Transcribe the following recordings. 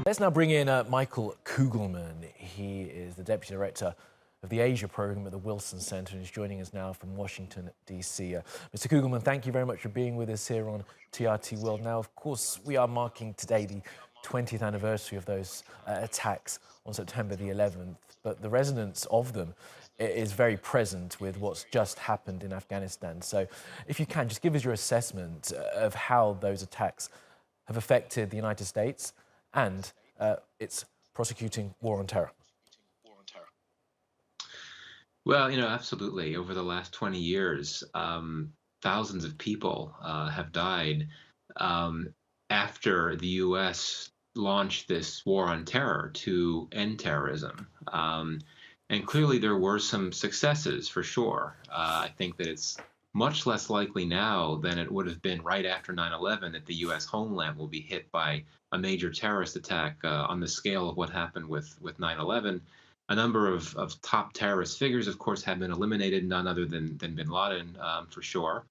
Let's now bring in Michael Kugelman. He is the Deputy Director of the Asia Program at the Wilson Center and is joining us now from Washington, D.C. Mr. Kugelman, thank you very much for being with us here on TRT World. Now, of course, we are marking today the 20th anniversary of those attacks on September the 11th, but the resonance of them is very present with what's just happened in Afghanistan. So if you can, just give us your assessment of how those attacks have affected the United States and its prosecuting war on terror. Well, absolutely. Over the last 20 years, thousands of people have died after the U.S. launched this war on terror to end terrorism. And clearly there were some successes, for sure. I think that it's much less likely now than it would have been right after 9/11 that the U.S. homeland will be hit by a major terrorist attack on the scale of what happened with 9/11. A number of top terrorist figures, of course, have been eliminated, none other than bin Laden, for sure.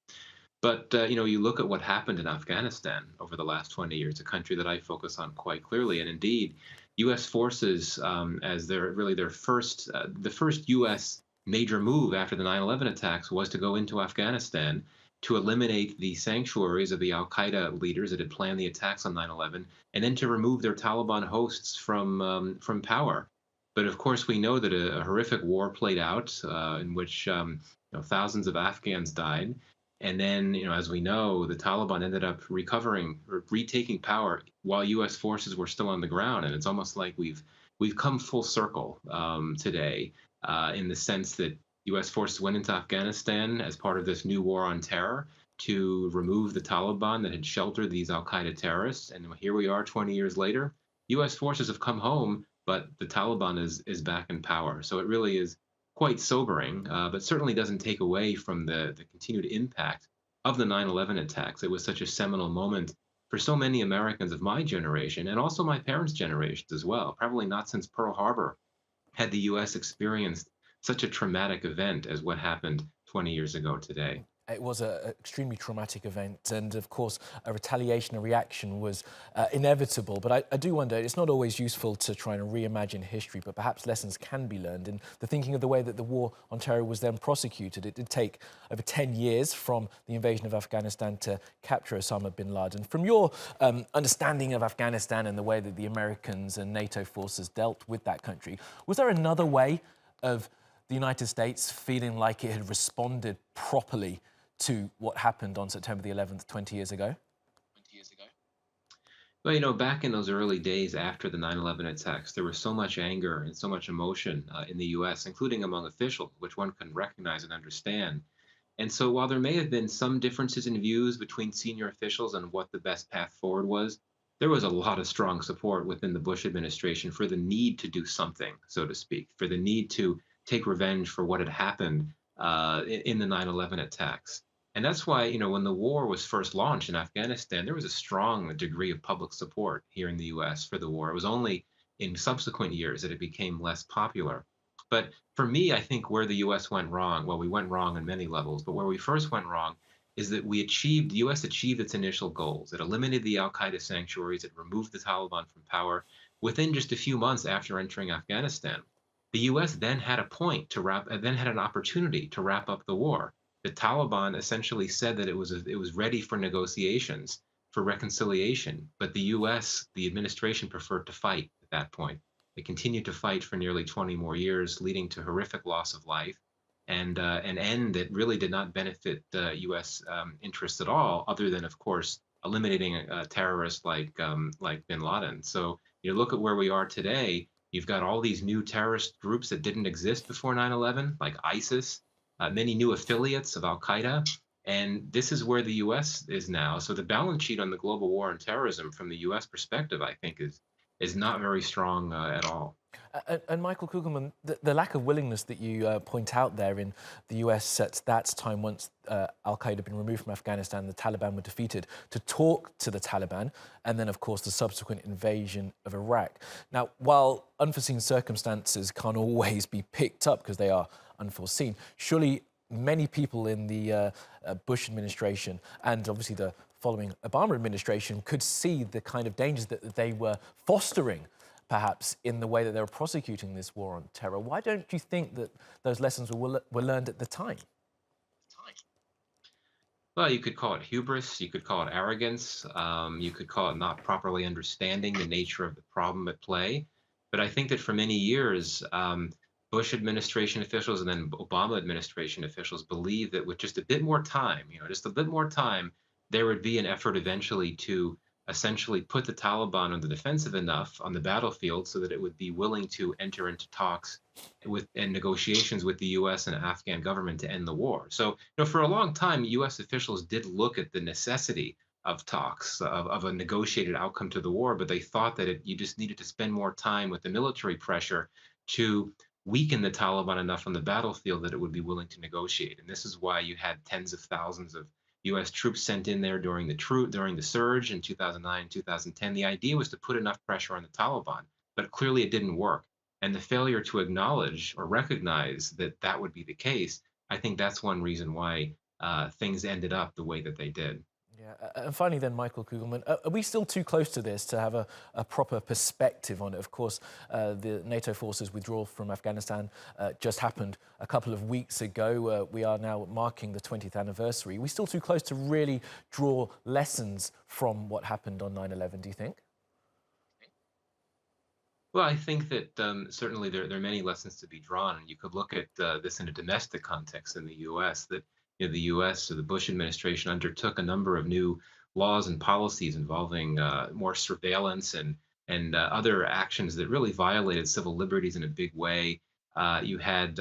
But, you look at what happened in Afghanistan over the last 20 years, a country that I focus on quite clearly. And indeed, U.S. forces, as the first U.S. major move after the 9/11 attacks was to go into Afghanistan to eliminate the sanctuaries of the Al-qaeda leaders that had planned the attacks on 9/11, and then to remove their Taliban hosts from power. But of course, we know that a horrific war played out in which thousands of Afghans died. And then, as we know, the Taliban ended up recovering or retaking power while U.S. forces were still on the ground. And it's almost like we've come full circle today in the sense that U.S. forces went into Afghanistan as part of this new war on terror to remove the Taliban that had sheltered these al-Qaeda terrorists. And here we are 20 years later. U.S. forces have come home, but the Taliban is back in power. So it really is quite sobering, but certainly doesn't take away from the continued impact of the 9/11 attacks. It was such a seminal moment for so many Americans of my generation and also my parents' generations as well. Probably not since Pearl Harbor had the U.S. experienced such a traumatic event as what happened 20 years ago today. It was an extremely traumatic event, and of course, a retaliation, a reaction was inevitable. But I do wonder, it's not always useful to try and reimagine history, but perhaps lessons can be learned in the thinking of the way that the war on terror was then prosecuted. It did take over 10 years from the invasion of Afghanistan to capture Osama bin Laden. From your understanding of Afghanistan and the way that the Americans and NATO forces dealt with that country, was there another way of the United States feeling like it had responded properly to what happened on September the 11th, 20 years ago? Well, back in those early days after the 9/11 attacks, there was so much anger and so much emotion in the U.S., including among officials, which one can recognize and understand. And so while there may have been some differences in views between senior officials on what the best path forward was, there was a lot of strong support within the Bush administration for the need to do something, so to speak, for the need to take revenge for what had happened in the 9/11 attacks. And that's why, when the war was first launched in Afghanistan, there was a strong degree of public support here in the U.S. for the war. It was only in subsequent years that it became less popular. But for me, I think where the U.S. went wrong, well, we went wrong on many levels, but where we first went wrong is that the U.S. achieved its initial goals. It eliminated the al-Qaeda sanctuaries. It removed the Taliban from power within just a few months after entering Afghanistan. The U.S. then had an opportunity to wrap up the war. The Taliban essentially said that it was ready for negotiations, for reconciliation, but the U.S., the administration, preferred to fight at that point. They continued to fight for nearly 20 more years, leading to horrific loss of life and an end that really did not benefit U.S. interests at all, other than, of course, eliminating a terrorist like bin Laden. So you look at where we are today. You've got all these new terrorist groups that didn't exist before 9/11, like ISIS, many new affiliates of Al-Qaeda, and this is where the U.S. is now. So the balance sheet on the global war on terrorism from the U.S. perspective, I think, is not very strong at all. And Michael Kugelman, the lack of willingness that you point out there in the US at that time, once Al-Qaeda had been removed from Afghanistan, the Taliban were defeated, to talk to the Taliban, and then, of course, the subsequent invasion of Iraq. Now, while unforeseen circumstances can't always be picked up because they are unforeseen, surely many people in the Bush administration and obviously the following Obama administration could see the kind of dangers that they were fostering, perhaps, in the way that they were prosecuting this war on terror. Why don't you think that those lessons were learned at the time? Well, you could call it hubris, you could call it arrogance, you could call it not properly understanding the nature of the problem at play. But I think that for many years, Bush administration officials and then Obama administration officials believed that with just a bit more time, just a bit more time, there would be an effort eventually to essentially put the Taliban on the defensive enough on the battlefield so that it would be willing to enter into talks and negotiations with the U.S. and Afghan government to end the war. So, for a long time, U.S. officials did look at the necessity of talks, of a negotiated outcome to the war, but they thought that you just needed to spend more time with the military pressure to weaken the Taliban enough on the battlefield that it would be willing to negotiate. And this is why you had tens of thousands of U.S. troops sent in there during the surge in 2009 and 2010. The idea was to put enough pressure on the Taliban, but clearly it didn't work. And the failure to acknowledge or recognize that that would be the case, I think that's one reason why things ended up the way that they did. Yeah, and finally then, Michael Kugelman, are we still too close to this to have a proper perspective on it? Of course, the NATO forces withdrawal from Afghanistan just happened a couple of weeks ago. We are now marking the 20th anniversary. Are we still too close to really draw lessons from what happened on 9/11, do you think? Well, I think that certainly there are many lessons to be drawn, and you could look at this in a domestic context in the U.S. That the U.S. or the Bush administration undertook a number of new laws and policies involving more surveillance and other actions that really violated civil liberties in a big way. You had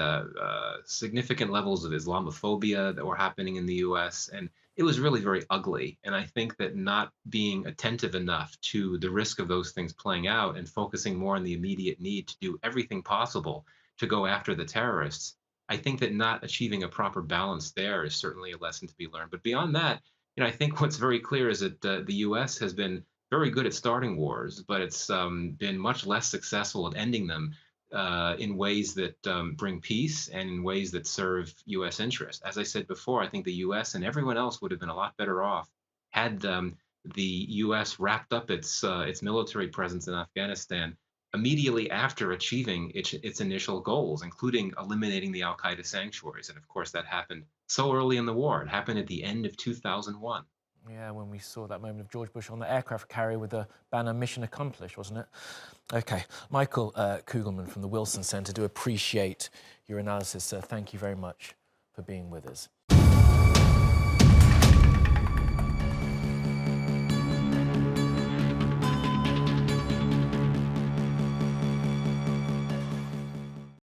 significant levels of Islamophobia that were happening in the U.S., and it was really very ugly. And I think that not being attentive enough to the risk of those things playing out and focusing more on the immediate need to do everything possible to go after the terrorists, I think that not achieving a proper balance there is certainly a lesson to be learned. But beyond that, I think what's very clear is that the U.S. has been very good at starting wars, but it's been much less successful at ending them in ways that bring peace and in ways that serve U.S. interests. As I said before, I think the U.S. and everyone else would have been a lot better off had the U.S. wrapped up its military presence in Afghanistan immediately after achieving its initial goals, including eliminating the Al-qaeda sanctuaries. And of course, that happened so early in the war. It happened at the end of 2001. Yeah, when we saw that moment of George Bush on the aircraft carrier with the banner "Mission Accomplished," wasn't it? Okay, Michael Kugelman from the Wilson Center, do appreciate your analysis, sir. Thank you very much for being with us.